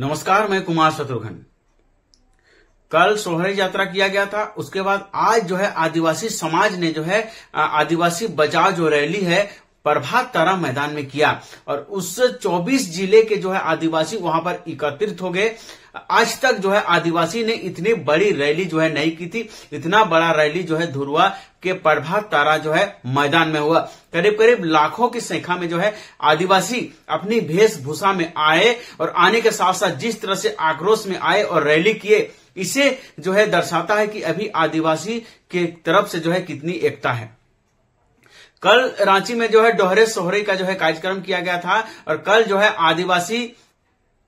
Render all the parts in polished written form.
नमस्कार, मैं कुमार शत्रुघ्न। कल सोहराय यात्रा किया गया था। उसके बाद आज जो है आदिवासी समाज ने जो है आदिवासी बचाओ जो रैली है प्रभात तारा मैदान में किया और उस 24 जिले के जो है आदिवासी वहां पर एकत्रित हो गए। आज तक जो है आदिवासी ने इतनी बड़ी रैली जो है नहीं की थी। इतना बड़ा रैली जो है धुरवा के प्रभात तारा जो है मैदान में हुआ। करीब करीब लाखों की संख्या में जो है आदिवासी अपनी वेशभूषा में आए और आने के साथ साथ जिस तरह से आक्रोश में आए और रैली किए, इसे जो है दर्शाता है कि अभी आदिवासी के तरफ से जो है कितनी एकता है। कल रांची में जो है दोहरे सोहराय का जो है कार्यक्रम किया गया था और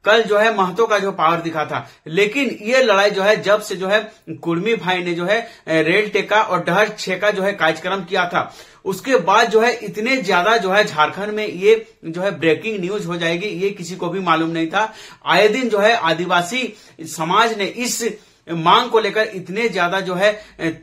कल जो है महतो का जो पावर दिखा था। लेकिन ये लड़ाई जो है जब से जो है कुर्मी भाई ने जो है रेल टेका और डहर छेका जो है कार्यक्रम किया था, उसके बाद जो है इतने ज्यादा जो है झारखंड में ये जो है ब्रेकिंग न्यूज हो जाएगी, ये किसी को भी मालूम नहीं था। आए दिन जो है आदिवासी समाज ने इस मांग को लेकर इतने ज्यादा जो है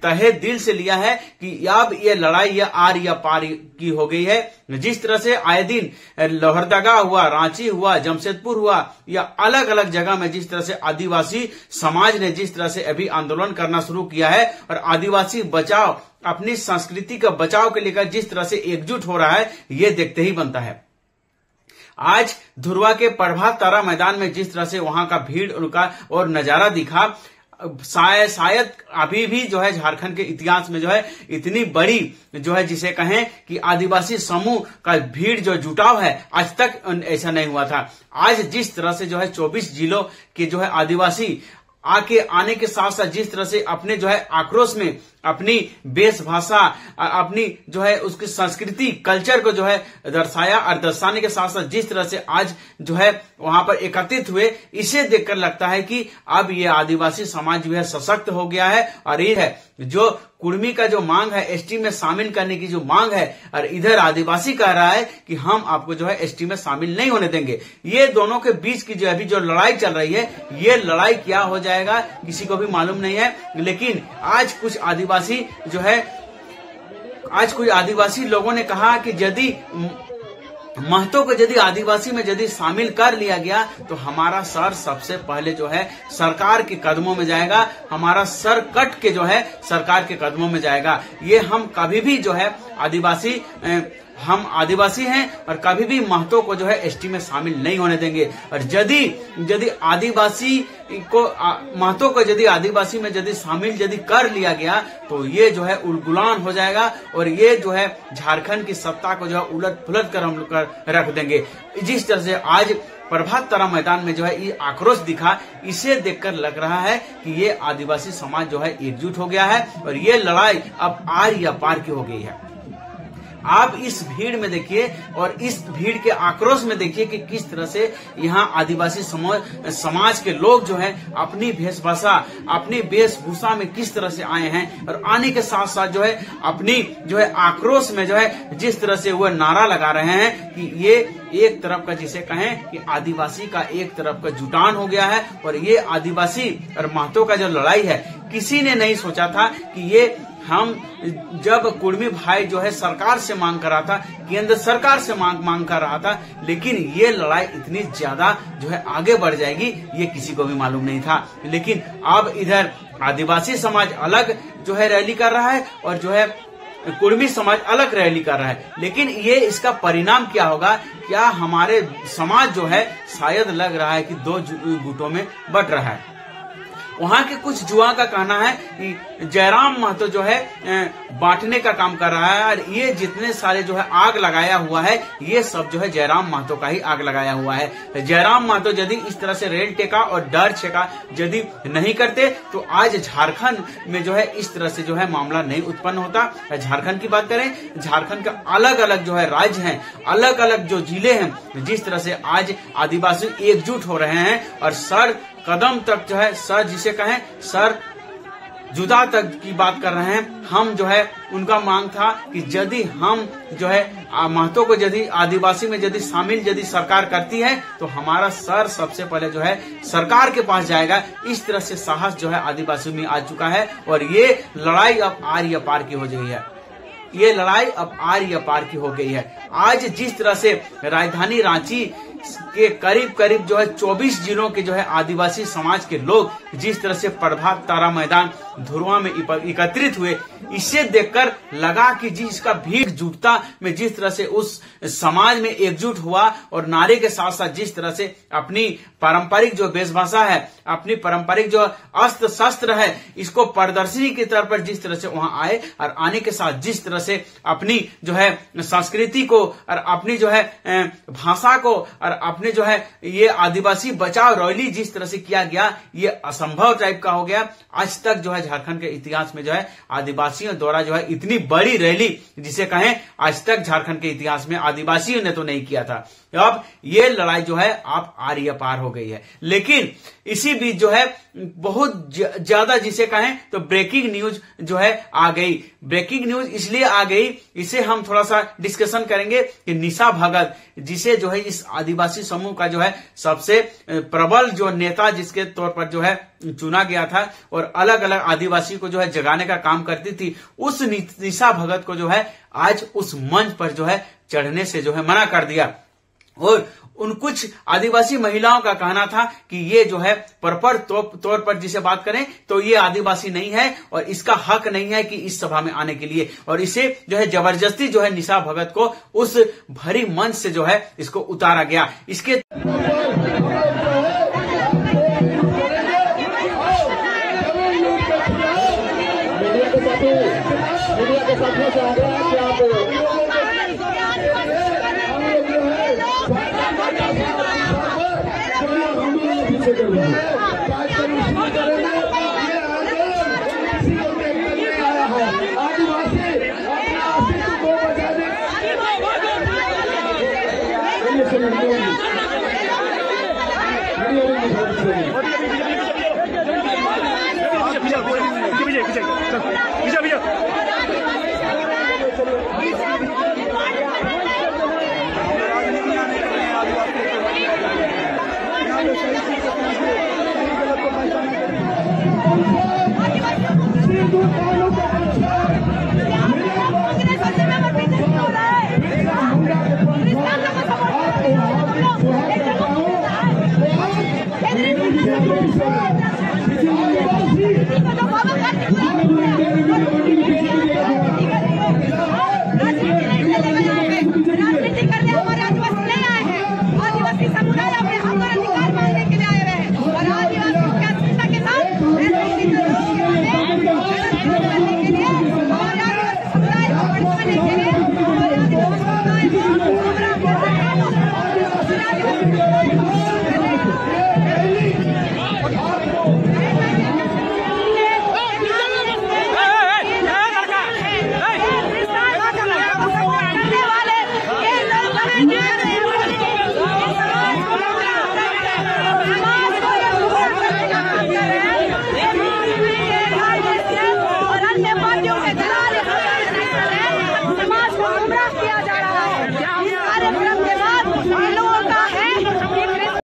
तहे दिल से लिया है कि अब ये लड़ाई या आर या पार की हो गई है। जिस तरह से आए दिन लोहरदगा हुआ, रांची हुआ, जमशेदपुर हुआ या अलग अलग जगह में जिस तरह से आदिवासी समाज ने जिस तरह से अभी आंदोलन करना शुरू किया है और आदिवासी बचाओ, अपनी संस्कृति का बचाव के लेकर जिस तरह से एकजुट हो रहा है, ये देखते ही बनता है। आज धुरवा के प्रभात तारा मैदान में जिस तरह से वहां का भीड़ उनका और नजारा दिखा, शायद अभी भी जो है झारखंड के इतिहास में जो है इतनी बड़ी जो है जिसे कहें कि आदिवासी समूह का भीड़ जो जुटाव है, आज तक ऐसा नहीं हुआ था। आज जिस तरह से जो है 24 जिलों के जो है आदिवासी आने के साथ साथ जिस तरह से अपने जो है आक्रोश में अपनी वेशभाषा, अपनी जो है उसकी संस्कृति, कल्चर को जो है दर्शाया और दर्शाने के साथ साथ जिस तरह से आज जो है वहां पर एकत्रित हुए, इसे देखकर लगता है कि अब ये आदिवासी समाज जो है सशक्त हो गया है। और ये है जो कुर्मी का जो मांग है एसटी में शामिल करने की जो मांग है, और इधर आदिवासी कह रहा है कि हम आपको जो है एसटी में शामिल नहीं होने देंगे। ये दोनों के बीच की जो अभी जो लड़ाई चल रही है, ये लड़ाई क्या हो जाएगा किसी को भी मालूम नहीं है। लेकिन आज कुछ आदिवासी लोगों ने कहा कि यदि महतो को यदि आदिवासी में यदि शामिल कर लिया गया तो हमारा सर सबसे पहले जो है सरकार के कदमों में जाएगा, हमारा सर कट के जो है सरकार के कदमों में जाएगा। ये हम कभी भी जो है हम आदिवासी हैं और कभी भी महतो को जो है एसटी में शामिल नहीं होने देंगे। और यदि आदिवासी को महतो को यदि आदिवासी में यदि शामिल यदि कर लिया गया तो ये जो है उलगुलान हो जाएगा और ये जो है झारखंड की सत्ता को जो है उलट पुलट कर हम लोग रख देंगे। जिस तरह से आज प्रभात तारा मैदान में जो है ये आक्रोश दिखा, इसे देखकर लग रहा है कि ये आदिवासी समाज जो है एकजुट हो गया है और ये लड़ाई अब आर या पार की हो गई है। आप इस भीड़ में देखिए और इस भीड़ के आक्रोश में देखिए कि किस तरह से यहाँ आदिवासी समाज के लोग जो है अपनी वेशभूषा में किस तरह से आए हैं और आने के साथ साथ जो है अपनी जो है आक्रोश में जो है जिस तरह से वो नारा लगा रहे हैं कि ये एक तरफ का जिसे कहें कि आदिवासी का एक तरफ का जुटान हो गया है। और ये आदिवासी और महतो का जो लड़ाई है, किसी ने नहीं सोचा था कि ये हम जब कुर्मी भाई जो है सरकार से मांग कर रहा था, केंद्र सरकार से मांग कर रहा था, लेकिन ये लड़ाई इतनी ज्यादा जो है आगे बढ़ जाएगी, ये किसी को भी मालूम नहीं था। लेकिन अब इधर आदिवासी समाज अलग जो है रैली कर रहा है और जो है कुर्मी समाज अलग रैली कर रहा है। लेकिन ये इसका परिणाम क्या होगा? क्या हमारे समाज जो है शायद लग रहा है कि दो गुटों में बट रहा है। वहां के कुछ जुआ का कहना है कि जयराम महतो जो है बांटने का काम कर रहा है और ये जितने सारे जो है आग लगाया हुआ है, ये सब जो है जयराम महतो का ही आग लगाया हुआ है। जयराम महतो यदि इस तरह से रेल टेका और डर छेका यदि नहीं करते तो आज झारखंड में जो है इस तरह से जो है मामला नहीं उत्पन्न होता। झारखंड की बात करें, झारखंड का अलग अलग जो है राज्य हैं, अलग अलग जो जिले हैं, जिस तरह से आज आदिवासी एकजुट हो रहे हैं और सर कदम तक जो है सर जिसे कहें सर जुदा तक की बात कर रहे हैं। हम जो है उनका मांग था कि यदि हम जो है महतो को यदि आदिवासी में यदि शामिल यदि सरकार करती है तो हमारा सर सबसे पहले जो है सरकार के पास जाएगा। इस तरह से साहस जो है आदिवासी में आ चुका है और ये लड़ाई अब आर या पार की हो गई है। ये लड़ाई अब आर या पार की हो गई है। आज जिस तरह से राजधानी रांची के करीब करीब जो है 24 जिलों के जो है आदिवासी समाज के लोग जिस तरह से प्रभात तारा मैदान धुरवा में एकत्रित हुए, इसे देखकर लगा कि जिसका भीड़ जुटता में जिस तरह से उस समाज में एकजुट हुआ और नारे के साथ साथ जिस तरह से अपनी पारंपरिक जो वेशभूषा है, अपनी पारंपरिक जो अस्त्र शस्त्र है, इसको प्रदर्शनी के तौर पर जिस तरह से वहां आए और आने के साथ जिस तरह से अपनी जो है संस्कृति को और अपनी जो है भाषा को और अपने जो है ये आदिवासी बचाओ रैली जिस तरह से किया गया, ये असंभव टाइप का हो गया। आज तक जो है झारखंड के इतिहास में जो है आदिवासियों द्वारा जो है इतनी बड़ी रैली जिसे कहें, आज तक झारखंड के इतिहास में आदिवासियों ने तो नहीं किया था। अब ये लड़ाई जो है आप आर्य पार हो गई है। लेकिन इसी बीच जो है बहुत ज्यादा जिसे कहें तो ब्रेकिंग न्यूज जो है आ गई। ब्रेकिंग न्यूज इसलिए आ गई, इसे हम थोड़ा सा डिस्कशन करेंगे कि निशा भगत जिसे जो है इस आदिवासी समूह का जो है सबसे प्रबल जो नेता जिसके तौर पर जो है चुना गया था और अलग अलग आदिवासी को जो है जगाने का काम करती थी, उस निशा भगत को जो है आज उस मंच पर जो है चढ़ने से जो है मना कर दिया। और उन कुछ आदिवासी महिलाओं का कहना था कि ये जो है प्रॉपर तौर पर जिसे बात करें तो ये आदिवासी नहीं है और इसका हक नहीं है कि इस सभा में आने के लिए, और इसे जो है जबरदस्ती जो है निशा भगत को उस भरी मंच से जो है इसको उतारा गया। इसके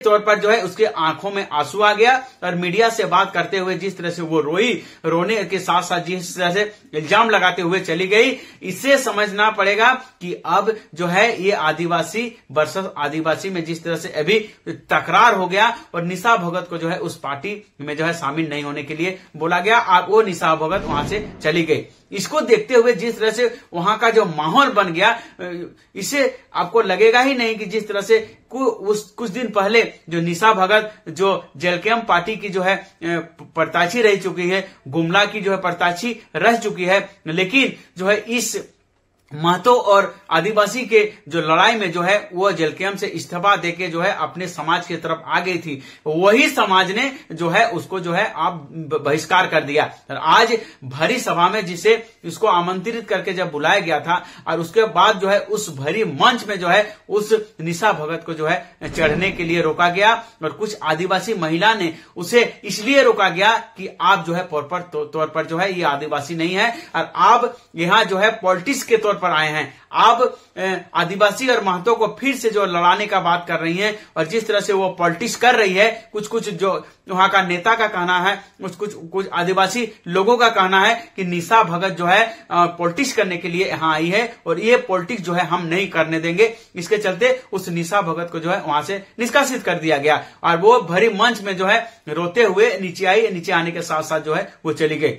तौर पर जो है उसके आंखों में आंसू आ गया और मीडिया से बात करते हुए जिस तरह से वो रोने के साथ साथ जिस तरह से इल्जाम लगाते हुए चली गई, इससे समझना पड़ेगा कि अब जो है ये आदिवासी वर्सेस आदिवासी में जिस तरह से अभी तकरार हो गया और निशा भगत को जो है उस पार्टी में जो है शामिल नहीं होने के लिए बोला गया। अब वो निशा भगत वहां से चली गई। इसको देखते हुए जिस तरह से वहां का जो माहौल बन गया, इसे आपको लगेगा ही नहीं कि जिस तरह से कुछ दिन पहले जो निशा भगत जो जेलकेम पार्टी की जो है प्रत्याशी रह चुकी है, गुमला की जो है प्रत्याशी रह चुकी है, लेकिन जो है इस महतो और आदिवासी के जो लड़ाई में जो है वो जेलकेम से इस्तीफा देके जो है अपने समाज की तरफ आ गई थी, वही समाज ने जो है उसको जो है आप बहिष्कार कर दिया। और आज भरी सभा में जिसे इसको आमंत्रित करके जब बुलाया गया था और उसके बाद जो है उस भरी मंच में जो है उस निशा भगत को जो है चढ़ने के लिए रोका गया और कुछ आदिवासी महिला ने उसे इसलिए रोका गया कि आप जो है प्रॉपर तौर पर जो है ये आदिवासी नहीं है और आप यहाँ जो है पॉलिटिक्स के तौर पर आए हैं। आप आदिवासी और महतो को फिर से जो लड़ाने का बात कर रही हैं और जिस तरह से वो पॉलिटिक्स कर रही है, कुछ जो वहां का नेता का कहना है, कुछ आदिवासी लोगों का कहना है कि निशा भगत जो है पॉलिटिक्स करने के लिए यहाँ आई है और ये पॉलिटिक्स जो है हम नहीं करने देंगे। इसके चलते उस निशा भगत को जो है वहां से निष्कासित कर दिया गया और वो भरी मंच में जो है रोते हुए नीचे आई। नीचे आने के साथ साथ जो है वो चली गई।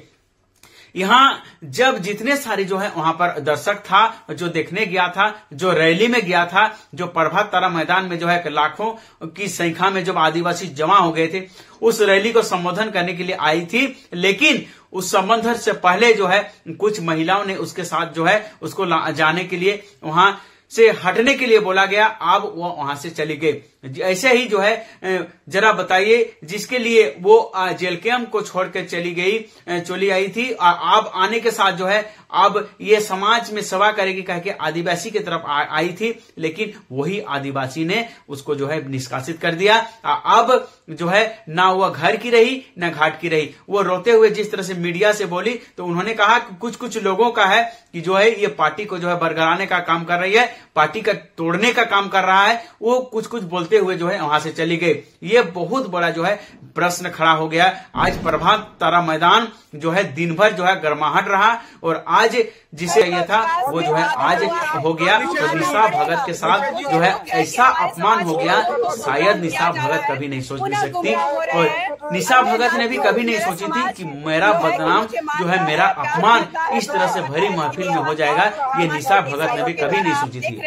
यहाँ जब जितने सारे जो है वहां पर दर्शक था, जो देखने गया था, जो रैली में गया था, जो प्रभात तारा मैदान में जो है लाखों की संख्या में जब आदिवासी जमा हो गए थे, उस रैली को संबोधन करने के लिए आई थी। लेकिन उस संबोधन से पहले जो है कुछ महिलाओं ने उसके साथ जो है उसको जाने के लिए, वहां से हटने के लिए बोला गया। अब वो वहां से चली गई। ऐसे ही जो है जरा बताइए, जिसके लिए वो जेल कैंप को छोड़कर चली आई थी, अब आने के साथ जो है अब ये समाज में सेवा करेगी कह के आदिवासी की तरफ आई थी, लेकिन वही आदिवासी ने उसको जो है निष्कासित कर दिया। अब जो है ना वो घर की रही ना घाट की रही। वो रोते हुए जिस तरह से मीडिया से बोली तो उन्होंने कहा कि कुछ लोगों का है कि जो है ये पार्टी को जो है बरगलाने का काम कर रही है, पार्टी का तोड़ने का काम कर रहा है। वो कुछ बोलते हुए जो है वहां से चली गई। ये बहुत बड़ा जो है प्रश्न खड़ा हो गया। आज प्रभात तारा मैदान जो है दिन भर जो है गर्माहट रहा और आज जिसे ये था वो जो है आज हो गया। तो निशा भगत के साथ जो है ऐसा अपमान हो गया, शायद निशा भगत कभी नहीं सोच भी सकती और निशा भगत ने भी कभी नहीं सोची थी कि मेरा बदनाम जो है, मेरा अपमान इस तरह से भरी महफिल में हो जाएगा। ये निशा भगत ने भी कभी नहीं सोची थी।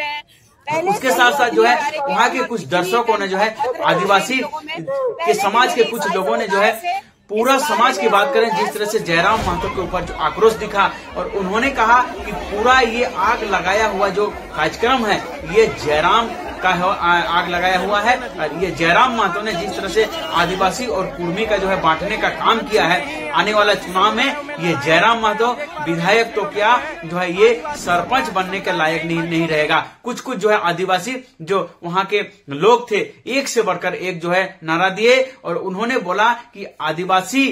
उसके साथ साथ जो है वहां के कुछ दर्शकों ने जो है आदिवासी के समाज के कुछ लोगों ने जो है पूरा समाज की बात करें, जिस तरह से जयराम महतो के ऊपर जो आक्रोश दिखा और उन्होंने कहा कि पूरा ये आग लगाया हुआ जो कार्यक्रम है ये जयराम का आग लगाया हुआ है। और ये जयराम महतो ने जिस तरह से आदिवासी और कुर्मी का जो है बांटने का काम किया है, आने वाला चुनाव में ये जयराम महतो विधायक तो क्या जो है ये सरपंच बनने के लायक नहीं रहेगा। कुछ जो है आदिवासी जो वहां के लोग थे, एक से बढ़कर एक जो है नारा दिए और उन्होंने बोला कि आदिवासी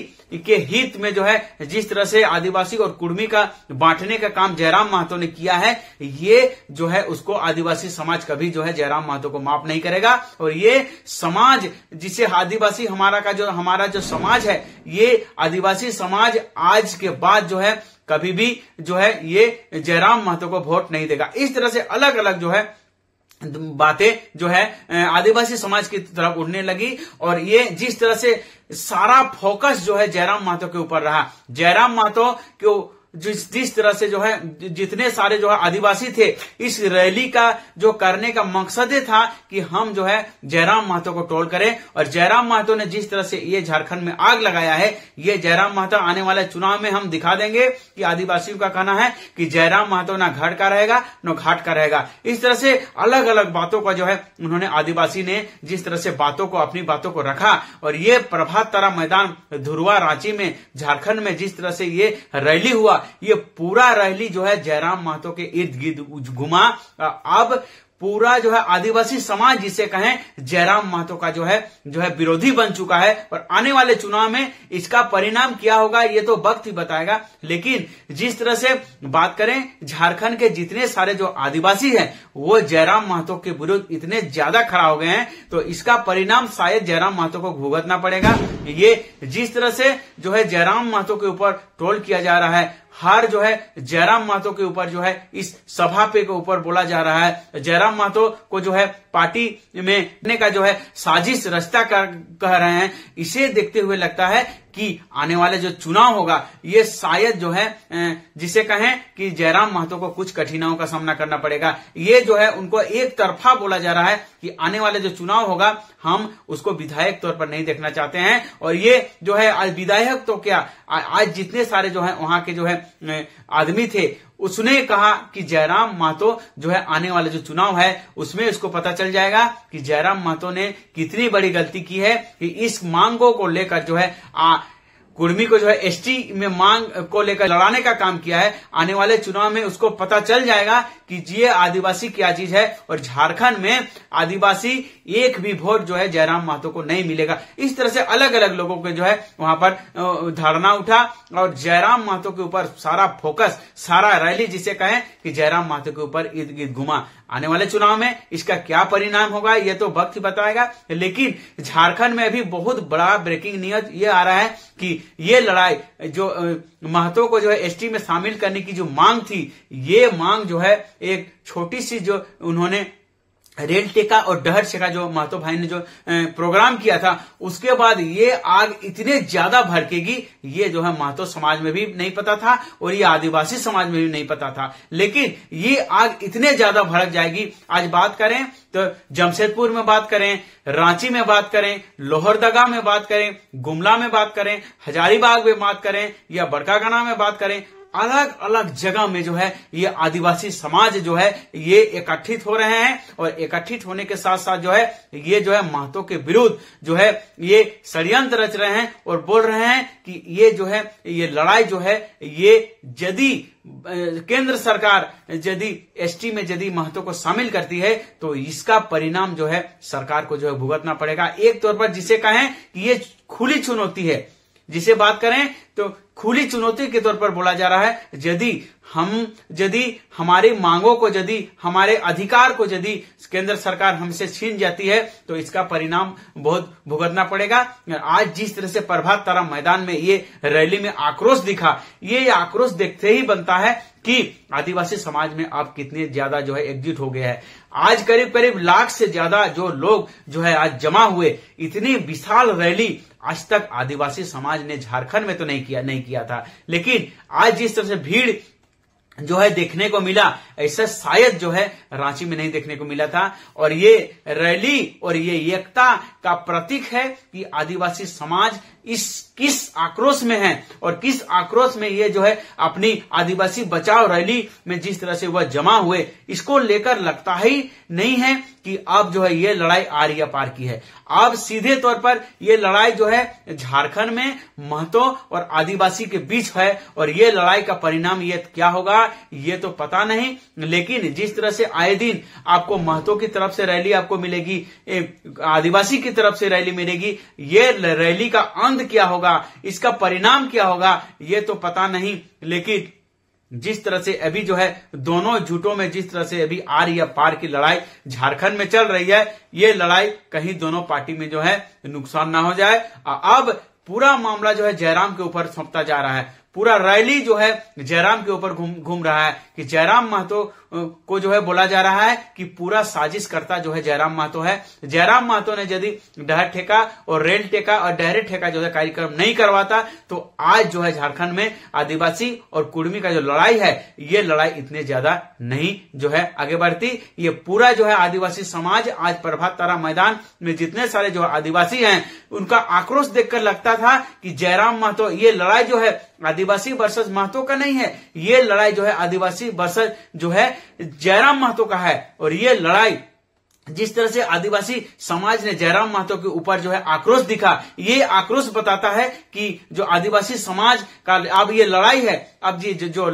के हित में जो है जिस तरह से आदिवासी और कुर्मी का बांटने का काम जयराम महतो ने किया है, ये जो है उसको आदिवासी समाज कभी जो है जयराम महतो को माफ नहीं करेगा। और ये समाज जिसे आदिवासी हमारा जो समाज है, ये आदिवासी समाज आज के बाद जो है कभी भी जो है ये जयराम महतो को वोट नहीं देगा। इस तरह से अलग अलग जो है बातें जो है आदिवासी समाज की तरफ उड़ने लगी और ये जिस तरह से सारा फोकस जो है जयराम महतो के ऊपर रहा। जयराम महतो को जिस तरह से जो है जितने सारे जो है आदिवासी थे, इस रैली का जो करने का मकसद था कि हम जो है जयराम महतो को टोल करें। और जयराम महतो ने जिस तरह से ये झारखंड में आग लगाया है, ये जयराम महतो आने वाले चुनाव में हम दिखा देंगे कि आदिवासियों का कहना है कि जयराम महतो ना घर का रहेगा न घाट का रहेगा। इस तरह से अलग अलग बातों का जो है उन्होंने आदिवासी ने जिस तरह से अपनी बातों को रखा और ये प्रभात तारा मैदान धुरवा रांची में झारखंड में जिस तरह से ये रैली हुआ, ये पूरा रैली जो है जयराम महतो के इर्द गिर्द घुमा। अब पूरा जो है आदिवासी समाज जिसे कहें जयराम महतो का जो है विरोधी बन चुका है और आने वाले चुनाव में इसका परिणाम क्या होगा ये तो वक्त ही बताएगा। लेकिन जिस तरह से बात करें झारखंड के जितने सारे जो आदिवासी हैं वो जयराम महतो के विरुद्ध इतने ज्यादा खड़ा हो गए हैं, तो इसका परिणाम शायद जयराम महतो को भुगतना पड़ेगा। ये जिस तरह से जो है जयराम महतो के ऊपर ट्रोल किया जा रहा है, हर जो है जयराम महतो के ऊपर जो है इस सभा पे के ऊपर बोला जा रहा है, जयराम महतो को जो है पार्टी में का जो है साजिश रचता कह रहे हैं। इसे देखते हुए लगता है कि आने वाले जो चुनाव होगा ये शायद जो है जिसे कहें कि जयराम महतो को कुछ कठिनाइयों का सामना करना पड़ेगा। ये जो है उनको एक तरफा बोला जा रहा है कि आने वाले जो चुनाव होगा हम उसको विधायक तौर पर नहीं देखना चाहते हैं। और ये जो है आज विधायक तो क्या, आज जितने सारे जो है वहां के जो है आदमी थे उसने कहा कि जयराम महतो जो है आने वाले जो चुनाव है उसमें इसको पता चल जाएगा कि जयराम महतो ने कितनी बड़ी गलती की है कि इस मांगों को लेकर जो है कुर्मी को जो है एसटी में मांग को लेकर लड़ाने का काम किया है, आने वाले चुनाव में उसको पता चल जाएगा कि ये आदिवासी क्या चीज है। और झारखंड में आदिवासी एक भी वोट जो है जयराम महतो को नहीं मिलेगा। इस तरह से अलग अलग लोगों के जो है वहां पर धरना उठा और जयराम महतो के ऊपर सारा फोकस, सारा रैली जिसे कहें कि जयराम महतो के ऊपर इर्द गिर्द घुमा। आने वाले चुनाव में इसका क्या परिणाम होगा ये तो वक्त ही बताएगा। लेकिन झारखंड में अभी बहुत बड़ा ब्रेकिंग न्यूज ये आ रहा है कि ये लड़ाई जो महतो को जो है एसटी में शामिल करने की जो मांग थी, ये मांग जो है एक छोटी सी जो उन्होंने रेल टेका और डहर छेका जो महतो भाई ने जो प्रोग्राम किया था, उसके बाद ये आग इतने ज्यादा भड़केगी, ये जो है महतो समाज में भी नहीं पता था और ये आदिवासी समाज में भी नहीं पता था। लेकिन ये आग इतने ज्यादा भड़क जाएगी। आज बात करें तो जमशेदपुर में बात करें, रांची में बात करें, लोहरदगा में बात करें, गुमला में बात करें, हजारीबाग में बात करें या बड़कागाना में बात करें, अलग अलग जगह में जो है ये आदिवासी समाज जो है ये एकत्रित हो रहे हैं। और एकत्रित होने के साथ साथ जो है ये जो है महतो के विरुद्ध जो है ये षड्यंत्र रच रहे हैं और बोल रहे हैं कि ये जो है ये लड़ाई जो है ये यदि केंद्र सरकार यदि एसटी में यदि महतो को शामिल करती है तो इसका परिणाम जो है सरकार को जो है भुगतना पड़ेगा। एक तौर पर जिसे कहें कि ये खुली चुनौती है, जिसे बात करें तो खुली चुनौती के तौर पर बोला जा रहा है। यदि हमारी मांगों को, यदि हमारे अधिकार को यदि केंद्र सरकार हमसे छीन जाती है तो इसका परिणाम बहुत भुगतना पड़ेगा। आज जिस तरह से प्रभात तारा मैदान में ये रैली में आक्रोश दिखा, ये आक्रोश देखते ही बनता है कि आदिवासी समाज में आप कितने ज्यादा जो है एकजुट हो गया है। आज करीब करीब लाख से ज्यादा जो लोग जो है आज जमा हुए, इतनी विशाल रैली आज तक आदिवासी समाज ने झारखंड में तो नहीं किया था। लेकिन आज जिस तरह से भीड़ जो है देखने को मिला, ऐसा शायद जो है रांची में नहीं देखने को मिला था। और ये रैली और ये एकता का प्रतीक है कि आदिवासी समाज किस आक्रोश में है और किस आक्रोश में ये जो है अपनी आदिवासी बचाओ रैली में जिस तरह से वह जमा हुए, इसको लेकर लगता ही नहीं है कि अब जो है ये लड़ाई आरिया पार की है। अब सीधे तौर पर ये लड़ाई जो है झारखंड में महतो और आदिवासी के बीच है और ये लड़ाई का परिणाम ये क्या होगा ये तो पता नहीं। लेकिन जिस तरह से आए दिन आपको महतो की तरफ से रैली आपको मिलेगी, आदिवासी की तरफ से रैली मिलेगी, ये रैली का अंत क्या होगा, इसका परिणाम क्या होगा ये तो पता नहीं। लेकिन जिस तरह से अभी जो है दोनों जुटों में जिस तरह से अभी आर या पार की लड़ाई झारखंड में चल रही है, ये लड़ाई कहीं दोनों पार्टी में जो है नुकसान ना हो जाए। अब पूरा मामला जो है जयराम के ऊपर सौंपता जा रहा है, पूरा रैली जो है जयराम के ऊपर घूम रहा है कि जयराम महतो को जो है बोला जा रहा है कि पूरा साजिश करता जो है जयराम महतो है। जयराम महतो ने यदि डहर ठेका और रेल टेका और डहरे ठेका जो है कार्यक्रम नहीं करवाता तो आज जो है झारखंड में आदिवासी और कुर्मी का जो लड़ाई है, ये लड़ाई इतने ज्यादा नहीं जो है आगे बढ़ती। ये पूरा जो है आदिवासी समाज आज प्रभात तारा मैदान में जितने सारे जो आदिवासी हैं उनका आक्रोश देखकर लगता था कि जयराम महतो, ये लड़ाई जो है आदिवासी वर्सेस महतो का नहीं है, ये लड़ाई जो है आदिवासी वर्सेस जो है जयराम महतो का है। और ये लड़ाई जिस तरह से आदिवासी समाज ने जयराम महतो के ऊपर जो है आक्रोश दिखा, ये आक्रोश बताता है कि जो आदिवासी समाज का अब ये लड़ाई है, अब जो